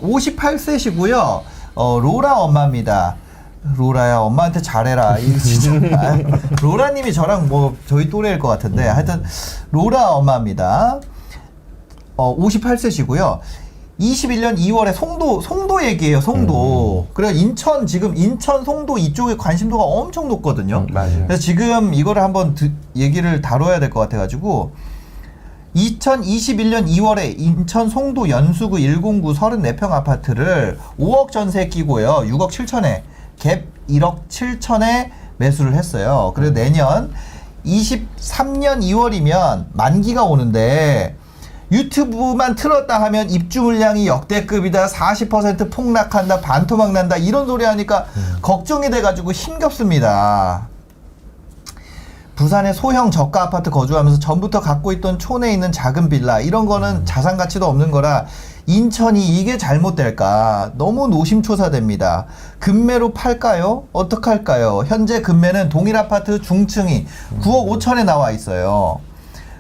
58세시고요. 로라 엄마입니다. 로라야, 엄마한테 잘해라. 이거 진짜. 로라님이 저랑 뭐 저희 또래일 것 같은데 하여튼 로라 엄마입니다. 58세시고요. 21년 2월에 송도 얘기예요. 송도. 그래 지금 인천 송도 이쪽에 관심도가 엄청 높거든요. 맞아요. 그래서 지금 이거를 한번 얘기를 다뤄야 될 것 같아가지고 2021년 2월에 인천 송도 연수구 109 34평 아파트를 5억 전세 끼고요. 6억 7천에 갭 1억 7천에 매수를 했어요. 그리고 내년 23년 2월이면 만기가 오는데 유튜브만 틀었다 하면 입주 물량이 역대급이다, 40% 폭락한다, 반토막 난다 이런 소리 하니까 걱정이 돼가지고 힘겹습니다. 부산의 소형 저가 아파트 거주하면서 전부터 갖고 있던 촌에 있는 작은 빌라 이런 거는 자산 가치도 없는 거라 인천이 이게 잘못될까 너무 노심초사됩니다. 금매로 팔까요? 어떡할까요? 현재 금매는 동일 아파트 중층이 9억 5천에 나와 있어요.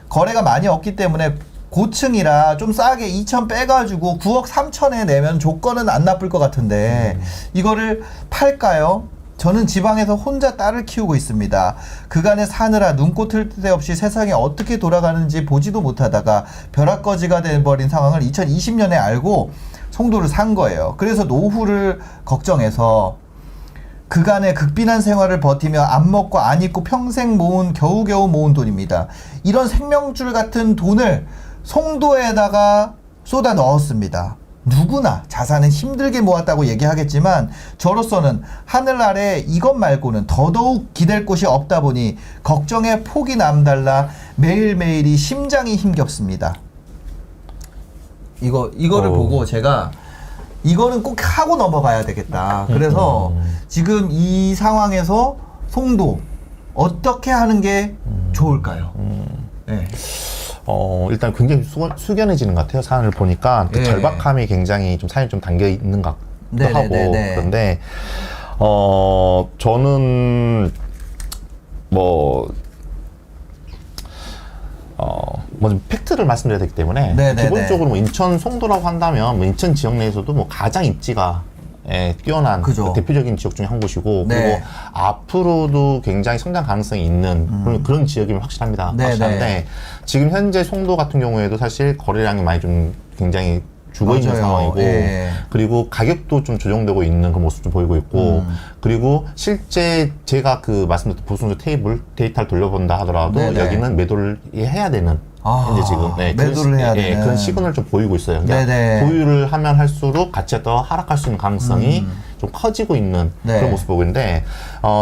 거래가 많이 없기 때문에 고층이라 좀 싸게 2천 빼가지고 9억 3천에 내면 조건은 안 나쁠 것 같은데 이거를 팔까요? 저는 지방에서 혼자 딸을 키우고 있습니다. 그간에 사느라 눈코 틀 데 없이 세상이 어떻게 돌아가는지 보지도 못하다가 벼락거지가 돼버린 상황을 2020년에 알고 송도를 산 거예요. 그래서 노후를 걱정해서 그간의 극빈한 생활을 버티며 안 먹고 안 입고 평생 모은 겨우겨우 모은 돈입니다. 이런 생명줄 같은 돈을 송도에다가 쏟아 넣었습니다. 누구나 자산은 힘들게 모았다고 얘기하겠지만 저로서는 하늘 아래 이것 말고는 더더욱 기댈 곳이 없다 보니 걱정에 폭이 남달라 매일매일이 심장이 힘겹습니다. 이거를 보고 제가 이거는 꼭 하고 넘어가야 되겠다. 그래서 지금 이 상황에서 송도 어떻게 하는 게 좋을까요? 네. 일단 굉장히 숙연해지는 것 같아요. 사안을 보니까 그 절박함이 굉장히 좀 사연이 좀 담겨 있는 것 같기도 하고 그런데 저는 좀 팩트를 말씀드려야 되기 때문에 기본적으로 뭐 인천 송도라고 한다면 뭐 인천 지역 내에서도 뭐 가장 입지가 뛰어난 대표적인 지역 중에 한 곳이고 그리고 앞으로도 굉장히 성장 가능성이 있는 그런 지역이면 확실합니다. 확실한데 지금 현재 송도 같은 경우에도 사실 거래량이 많이 좀 굉장히 죽어있는 상황이고 그리고 가격도 좀 조정되고 있는 그 모습도 보이고 있고 그리고 실제 제가 그 말씀드렸던 보수주 테이블 데이터를 돌려본다 하더라도 여기는 매도를 해야 되는 현재 지금 매도를 해야 되는 그런 시그널을 좀 보이고 있어요. 그러니까 보유를 하면 할수록 가치가 더 하락할 수 있는 가능성이 좀 커지고 있는 그런 모습 보고 있는데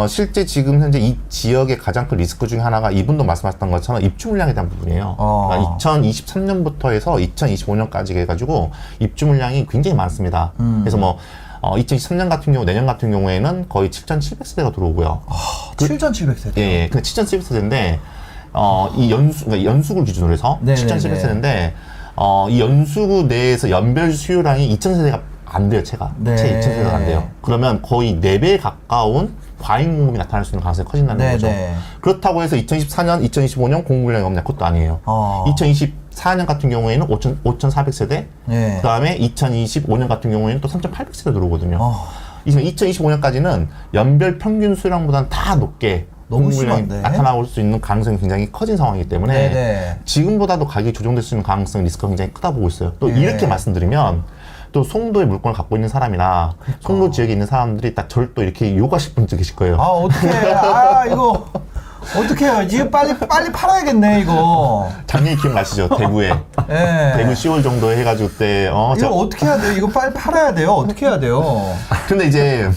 실제 지금 현재 이 지역의 가장 큰 리스크 중에 하나가 이분도 말씀하셨던 것처럼 입주 물량에 대한 부분이에요. 그러니까 2023년부터 해서 2025년까지 해가지고 입주 물량이 굉장히 많습니다. 그래서 뭐 2023년 같은 경우, 내년 같은 경우에는 거의 7,700세대가 들어오고요. 7,700세대? 예, 근데 7,700세대인데 이 그러니까 연수구를 기준으로 해서 7,700세대인데 이 연수구 내에서 연별 수요량이 2,000세대가 안 돼요, 채 2,000세대가 안 돼요. 그러면 거의 4배 가까운 과잉 공급이 나타날 수 있는 가능성이 커진다는 거죠. 그렇다고 해서 2024년, 2025년 공급량이 없냐? 그것도 아니에요. 2024년 같은 경우에는 5,400세대, 그 다음에 2025년 같은 경우에는 또 3,800세대 들어오거든요. 2025년까지는 연별 평균 수요량보다는 다 높게 공급량이 나타나올 수 있는 가능성이 굉장히 커진 상황이기 때문에 지금보다도 가격이 조정될 수 있는 가능성 리스크가 굉장히 크다 보고 있어요. 또 이렇게 말씀드리면 또 송도에 물건을 갖고 있는 사람이나 송도 지역에 있는 사람들이 딱 저를 또 이렇게 요구하실 분들 계실 거예요. 어떡해. 이거 어떡해요. 지금 빨리 팔아야겠네 이거. 작년에 기억나시죠? 대구에 대구 10월 정도에 해가지고 그때 이거 어떻게 해야 돼요? 이거 빨리 팔아야 돼요. 어떻게 해야 돼요? 근데 이제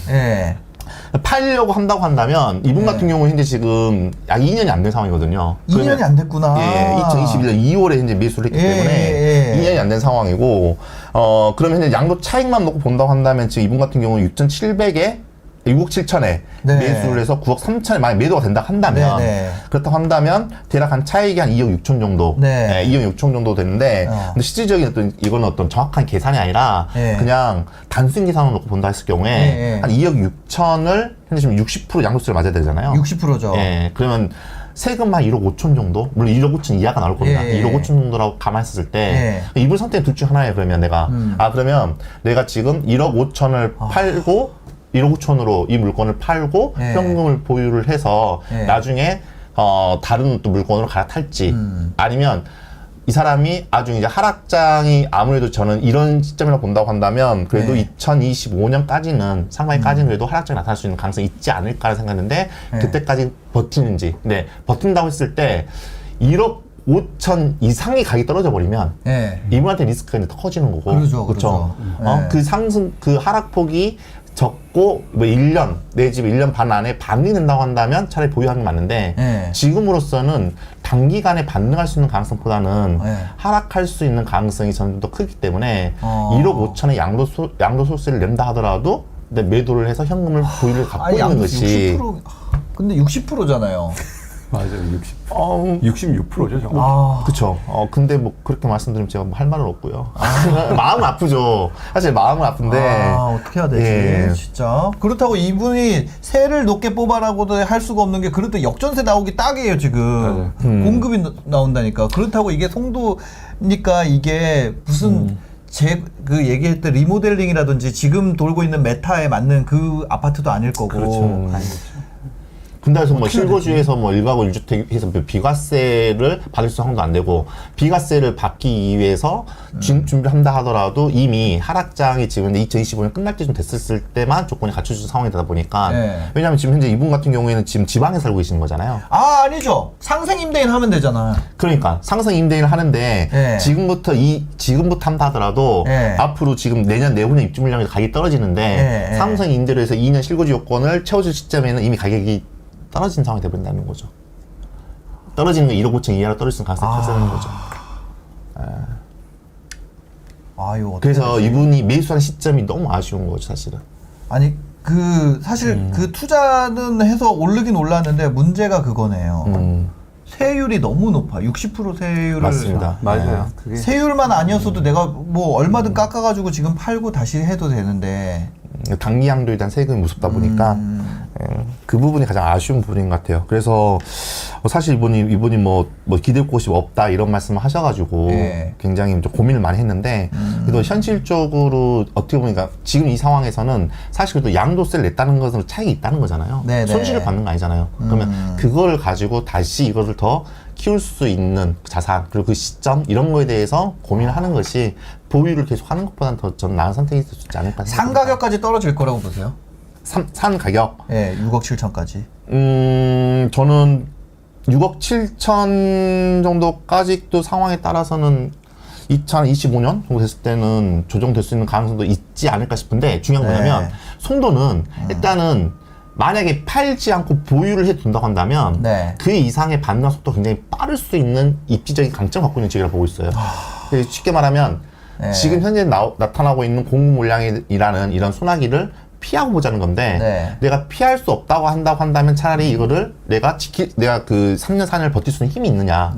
팔려고 한다고 한다면 이분 같은 경우는 현재 지금 약 2년이 안 된 상황이거든요. 2년이 안 됐구나. 2021년 2월에 현재 매수를 했기 때문에 2년이 안 된 상황이고 그러면 현재 양도 차익만 놓고 본다고 한다면 지금 이분 같은 경우는 6,700에 6억 7천에 매수를 해서 9억 3천에 만약 매도가 된다 한다면 그렇다고 한다면 대략 한 차익이 한 2억 6천 정도 2억 6천 정도 되는데 근데 실질적인 어떤 이거는 어떤 정확한 계산이 아니라 그냥 단순 계산을 놓고 본다 했을 경우에 한 2억 6천을 현재 지금 60% 양도세를 맞아야 되잖아요. 60%죠. 그러면 세금만 1억 5천 정도? 물론 1억 5천 이하가 나올 겁니다. 예. 1억 5천 정도라고 가만했을 때 이분 선택 둘 중 하나예요. 그러면 내가 그러면 내가 지금 1억 5천을 팔고 1억 5천으로 이 물건을 팔고 현금을 보유를 해서 나중에 다른 또 물건으로 갈아탈지 아니면 이 사람이 아주 이제 하락장이 아무래도 저는 이런 시점이라고 본다고 한다면 그래도 2025년까지는 상반기까지는 그래도 하락장이 나타날 수 있는 가능성이 있지 않을까라는 생각했는데 그때까지 버티는지 버틴다고 했을 때 1억 5천 이상의 가격이 떨어져 버리면 이분한테 리스크가 이제 더 커지는 거고 그렇죠. 그 상승 그 하락폭이 적고 뭐 1년 내지 1년 반 안에 반응이 된다고 한다면 차라리 보유하는 게 맞는데 지금으로서는 단기간에 반등할 수 있는 가능성보다는 하락할 수 있는 가능성이 저는 좀 더 크기 때문에 1억 5천의 양도 소스를 낸다 하더라도 매도를 해서 현금을 보유를 갖고 있는 것이 60%, 근데 60%잖아요. 맞아요. 66%죠, 정말. 그쵸. 근데 뭐 그렇게 말씀드리면 제가 뭐 할 말은 없고요. 마음은 아프죠. 사실 마음은 아픈데. 어떻게 해야 되지? 진짜. 그렇다고 이분이 세를 높게 뽑아라고도 할 수가 없는 게 그래도 역전세 나오기 딱이에요, 지금. 공급이 나온다니까. 그렇다고 이게 송도니까 이게 무슨 그 얘기할 때 리모델링이라든지 지금 돌고 있는 메타에 맞는 그 아파트도 아닐 거고. 그렇죠. 근데서 뭐 실거주에서 뭐 1가구 1주택에서 비과세를 받을 상황도 안 되고 비과세를 받기 위해서 준비를 한다 하더라도 이미 하락장이 지금 2025년 끝날 때쯤 됐을 때만 조건이 갖춰진 상황이 되다 보니까 왜냐하면 지금 현재 이분 같은 경우에는 지금 지방에 살고 계시는 거잖아요. 아니죠. 상생 임대인 하면 되잖아. 그러니까 상생 임대인을 하는데 지금부터 한다 하더라도 앞으로 지금 내년 내후년 입주 물량이 가격이 떨어지는데 상생 임대로 해서 2년 실거주 요건을 채워줄 시점에는 이미 가격이 떨어진 상황이 되어버린다는 거죠. 떨어지는 거 1억 5천 이하로 떨어질 가능성이 커지는 거죠. 그래서 이분이 매수한 시점이 너무 아쉬운 거죠, 사실은. 아니, 사실 그 투자는 해서 오르긴 올랐는데 문제가 그거네요. 세율이 너무 높아. 60% 세율을. 맞습니다. 맞아요. 세율만 아니었어도 내가 뭐 얼마든 깎아가지고 지금 팔고 다시 해도 되는데. 단기 양도에 대한 세금이 무섭다 보니까 그 부분이 가장 아쉬운 부분인 것 같아요. 그래서 사실 이분이 뭐 기댈 곳이 없다 이런 말씀을 하셔가지고 굉장히 좀 고민을 많이 했는데 그래도 현실적으로 어떻게 보니까 지금 이 상황에서는 사실 그래도 양도세를 냈다는 것은 차익이 있다는 거잖아요. 손실을 받는 거 아니잖아요. 그러면 그걸 가지고 다시 이거를 더 키울 수 있는 자산 그리고 그 시점 이런 거에 대해서 고민을 하는 것이 보유를 계속 하는 것보다는 더 저는 나은 선택이 될 수 있지 않을까 생각합니다. 산 가격까지 떨어질 거라고 보세요? 산 가격? 6억 7천까지. 저는 6억 7천 정도까지 또 상황에 따라서는 2025년 정도 됐을 때는 조정될 수 있는 가능성도 있지 않을까 싶은데 중요한 거냐면 송도는 일단은 만약에 팔지 않고 보유를 해둔다고 한다면 그 이상의 반등 속도가 굉장히 빠를 수 있는 입지적인 강점을 갖고 있는 지역이라고 보고 있어요. 쉽게 말하면 지금 현재 나타나고 있는 공급 물량이라는 이런 소나기를 피하고 보자는 건데 내가 피할 수 없다고 한다면 차라리 이거를 내가 그 3년 4년을 버틸 수 있는 힘이 있느냐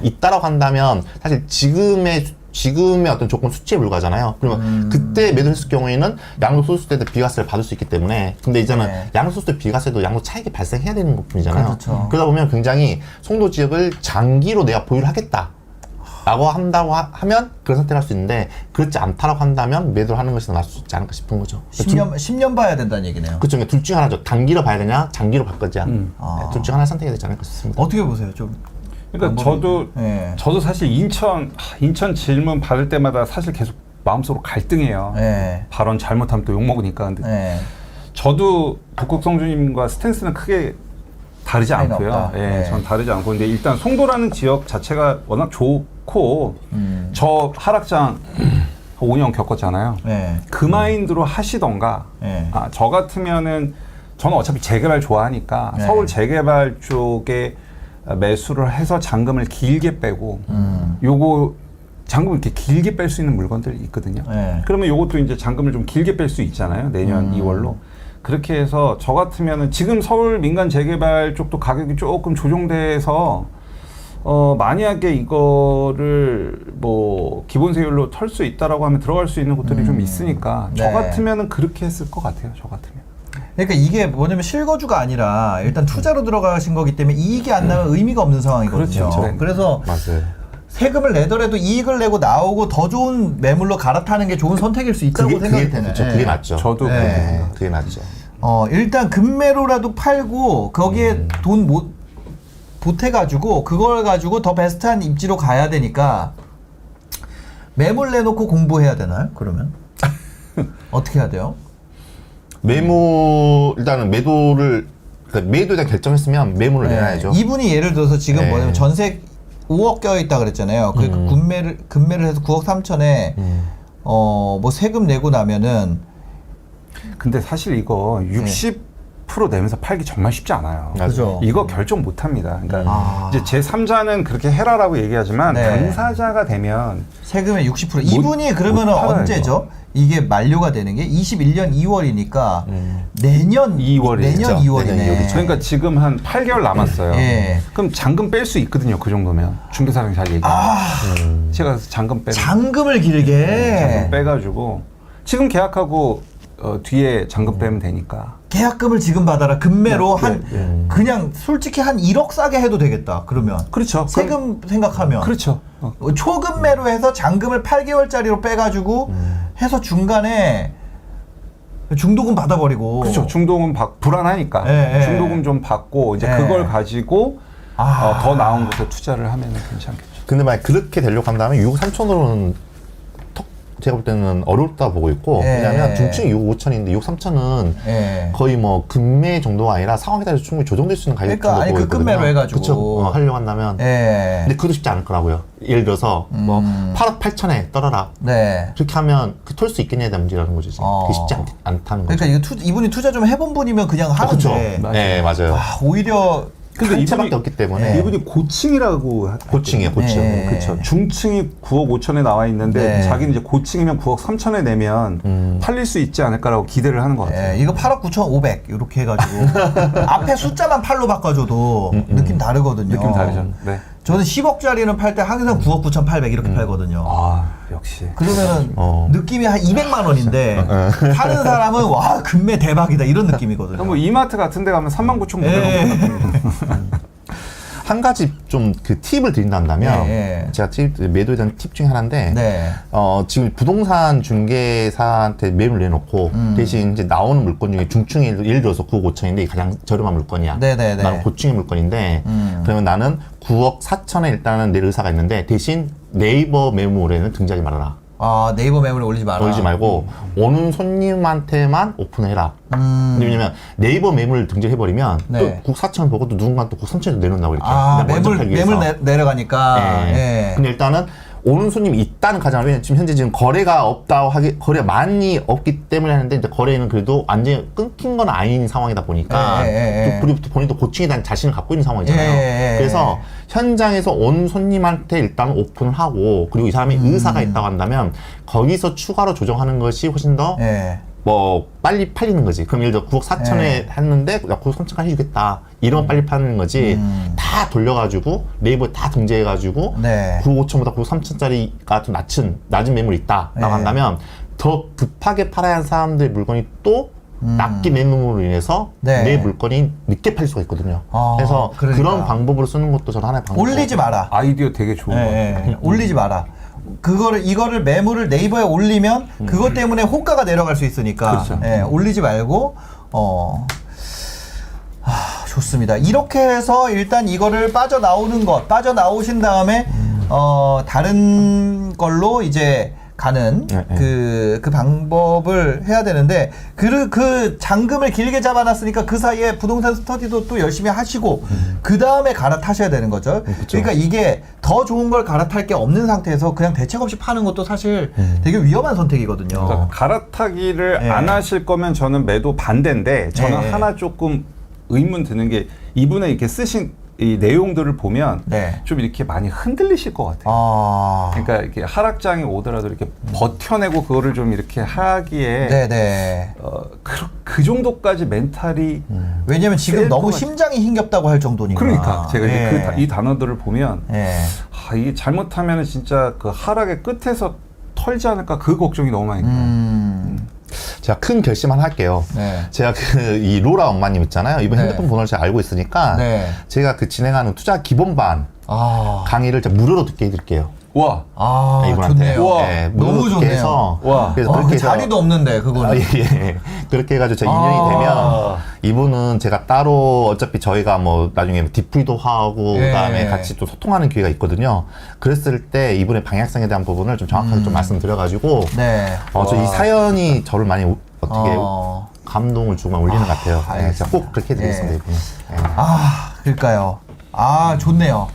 있다라고 한다면 사실 지금의 어떤 조건 수치에 불과하잖아요. 그러면 그때 매도했을 경우에는 양도소득세 때 비과세를 받을 수 있기 때문에 근데 이제는 양도소득세 비과세도 양도 차익이 발생해야 되는 부분이잖아요. 그렇죠. 그러다 보면 굉장히 송도 지역을 장기로 내가 보유를 하겠다 라고 한다고 하면 그런 선택을 할 수 있는데 그렇지 않다라고 한다면 매도를 하는 것이 더 나을 수 있지 않을까 싶은 거죠. 10년 봐야 된다는 얘기네요. 그렇죠. 둘 중 하나죠. 단기로 봐야 되냐 장기로 바꾸자. 둘 중 하나 선택해야 되지 않을까 싶습니다. 어떻게 보세요? 좀 그러니까 저도 사실 인천 질문 받을 때마다 사실 계속 마음속으로 갈등해요. 발언 잘못하면 또 욕먹으니까. 근데 저도 북극성주님과 스탠스는 크게 다르지 않고요. 전 다르지 않고. 근데 일단 송도라는 지역 자체가 워낙 좋고 저 하락장 5년 겪었잖아요. 그 마인드로 하시던가 저 같으면은 저는 어차피 재개발 좋아하니까 서울 재개발 쪽에 매수를 해서 잔금을 길게 빼고 요거 잔금을 이렇게 길게 뺄 수 있는 물건들이 있거든요. 그러면 요것도 이제 잔금을 좀 길게 뺄 수 있잖아요. 내년 2월로. 그렇게 해서 저 같으면은 지금 서울 민간 재개발 쪽도 가격이 조금 조정돼서 만약에 이거를 뭐 기본세율로 털 수 있다라고 하면 들어갈 수 있는 곳들이 좀 있으니까 저 같으면은 그렇게 했을 것 같아요. 저 같으면. 그러니까 이게 뭐냐면 실거주가 아니라 일단 투자로 들어가신 거기 때문에 이익이 안 나면 의미가 없는 상황이거든요. 그렇죠. 그래서 맞아요. 세금을 내더라도 이익을 내고 나오고 더 좋은 매물로 갈아타는 게 좋은 선택일 수 있다고 생각이 되네. 그렇죠. 그게 맞죠. 저도 그게 맞죠. 일단 금매로라도 팔고 거기에 돈 못 보태가지고 그걸 가지고 더 베스트한 입지로 가야 되니까 매물 내놓고 공부해야 되나요? 그러면 어떻게 해야 돼요? 일단은 매도에 대한 결정했으면 매물을 내놔야죠. 이분이 예를 들어서 지금 네. 뭐냐면 전세 5억 껴 있다 그랬잖아요. 그러니까 금매를 해서 9억 3천에 뭐 세금 내고 나면은 근데 사실 이거 60% 내면서 팔기 정말 쉽지 않아요. 그죠. 이거 결정 못 합니다. 그러니까 이제 제3자는 그렇게 해라라고 얘기하지만 네. 당사자가 되면 세금의 60%. 이분이 그러면은 못 팔아요, 언제죠? 이게 만료가 되는 게 21년 2월이니까 내년 2월이죠. 내년 2월이네. 내년 2월이죠. 그러니까 지금 한 8개월 남았어요. 예. 그럼 잔금 뺄 수 있거든요. 그 정도면 중개사랑 잘 얘기하면 제가 그래서 잔금 빼고 잔금을 길게 잔금 빼가지고 지금 계약하고 뒤에 잔금 빼면 되니까. 계약금을 지금 받아라. 금매로 네, 한 그냥 솔직히 한 1억 싸게 해도 되겠다. 그러면 그렇죠. 세금 생각하면 그렇죠. 초금매로 해서 잔금을 8개월짜리로 빼가지고 해서 중간에 중도금 받아버리고. 그렇죠. 중도금 불안하니까 예, 예. 중도금 좀 받고 이제 예. 그걸 가지고 아. 더 나은 곳에 투자를 하면 괜찮겠죠. 근데 만약 그렇게 되려고 한다면 6억 3천으로는 제가 볼 때는 어렵다 보고 있고 예. 왜냐하면 중층이 6억 5천인데 6억 3천은 예. 거의 뭐 금매 정도가 아니라 상황에 따라서 충분히 조정될 수 있는 가격 그러니까 정도 아니, 보고 그 있거든요. 금매로 해가지고. 그쵸? 하려고 한다면 예. 근데 그것도 쉽지 않을 거라고요. 예를 들어서 뭐 8억 8천에 떨어라 네. 그렇게 하면 털 수 있겠냐에 대한 문제라는 거죠. 그게 쉽지 않다는 거죠. 그러니까 이분이 투자 좀 해본 분이면 그냥 하는데. 그렇죠. 네, 맞아요. 아, 오히려 근데 한 채밖에 없기 때문에 네. 이분이 고층이라고 고층이에요, 고층. 네. 그렇죠. 중층이 9억 5천에 나와 있는데 네. 자기는 이제 고층이면 9억 3천에 내면 팔릴 수 있지 않을까라고 기대를 하는 것 같아요. 예, 이거 8억 9,500 이렇게 해가지고 앞에 숫자만 8로 바꿔줘도 느낌 다르거든요. 느낌 다르죠. 네. 저는 10억짜리는 팔 때 항상 9억 9,800 이렇게 팔거든요. 아 역시. 그러면은 느낌이 한 200만 원인데 사는 사람은 와 금매 대박이다 이런 느낌이거든요. 뭐 이마트 같은 데 가면 39,900원. 예. 한 가지 좀 그 팁을 드린다면 네. 제가 매도에 대한 팁 중에 하나인데 네. 지금 부동산 중개사한테 매물 내놓고 대신 이제 나오는 물건 중에 중층이 예를 들어서 9억 5천인데 가장 저렴한 물건이야. 네네네. 나는 고층의 물건인데 그러면 나는 9억 4천에 일단은 낼 의사가 있는데 대신 네이버 매물에는 등장하지 말아라. 아 네이버 매물에 올리지 마라. 올리지 말고 오는 손님한테만 오픈해라. 왜냐면 네이버 매물 등장해버리면 네. 또 국 4천 보고 또 누군가 또 국 3천에도 내놓는다고 이렇게. 아 근데 먼저 팔기 위해서. 내려가니까. 네. 예. 근데 일단은 오는 손님이 있다는 가정을 왜냐면 지금 현재 지금 거래가 없다고 거래가 많이 없기 때문에 하는데 이제 거래는 그래도 완전히 끊긴 건 아닌 상황이다 보니까 그리고 또 본인도 고층에 대한 자신을 갖고 있는 상황이잖아요. 그래서 현장에서 온 손님한테 일단 오픈을 하고 그리고 이 사람이 의사가 있다고 한다면 거기서 추가로 조정하는 것이 훨씬 더 뭐 빨리 팔리는 거지. 그럼 예를 들어 9억 4천에 했는데 나 9억 3천까지 해주겠다. 이러면 빨리 파는 거지. 다 돌려가지고 네이버에 다 등재해가지고 9억 5천보다 9억 3천짜리가 좀 낮은 매물이 있다라고 한다면 더 급하게 팔아야 하는 사람들의 물건이 또 낮게 매물로 인해서 내 물건이 늦게 팔릴 수가 있거든요. 그래서 그러니까. 그런 방법으로 쓰는 것도 저는 하나의 방법. 올리지 마라. 아이디어 되게 좋은 것 같아요. 올리지 마라. 이거를 매물을 네이버에 올리면 그것 때문에 호가가 내려갈 수 있으니까 그렇죠. 올리지 말고 좋습니다. 이렇게 해서 일단 이거를 빠져나오신 다음에 다른 걸로 이제 가는 그 방법을 해야 되는데 그 잔금을 길게 잡아놨으니까 그 사이에 부동산 스터디도 또 열심히 하시고 그 다음에 갈아타셔야 되는 거죠. 그러니까 이게 더 좋은 걸 갈아탈 게 없는 상태에서 그냥 대책 없이 파는 것도 사실 되게 위험한 선택이거든요. 그러니까 갈아타기를 안 하실 거면 저는 매도 반대인데 저는 하나 조금 의문 드는 게 이분의 이렇게 쓰신 이 내용들을 보면 좀 이렇게 많이 흔들리실 것 같아요. 그러니까 이렇게 하락장이 오더라도 이렇게 버텨내고 그거를 좀 이렇게 하기에 그 정도까지 멘탈이 왜냐면 지금 너무 심장이 힘겹다고 할 정도니까. 그러니까 제가 이제 이 단어들을 보면 이게 잘못하면 진짜 그 하락의 끝에서 털지 않을까 그 걱정이 너무 많이 들어요. 제가 큰 결심 하나 할게요. 네. 제가 이 로라 엄마님 있잖아요. 이번 네. 핸드폰 번호를 잘 알고 있으니까 네. 제가 그 진행하는 투자 기본반 강의를 제가 무료로 듣게 해드릴게요. 와. 이분한테. 좋네요. 네, 너무 좋네요. 해서 와. 그래서 그 그렇게 해서 자리도 없는데 그거는. 예. 그렇게 해가지고 제가 인연이 되면 이분은 제가 따로 어차피 저희가 뭐 나중에 디프리도 하고 예. 그다음에 같이 또 소통하는 기회가 있거든요. 그랬을 때 이분의 방향성에 대한 부분을 좀 정확하게 좀 말씀드려가지고 네. 저 이 사연이 저를 많이 어떻게 감동을 주고 울리는 것 같아요. 네, 제가 꼭 그렇게 해드리겠습니다. 예. 이분은. 네. 그러니까요. 좋네요.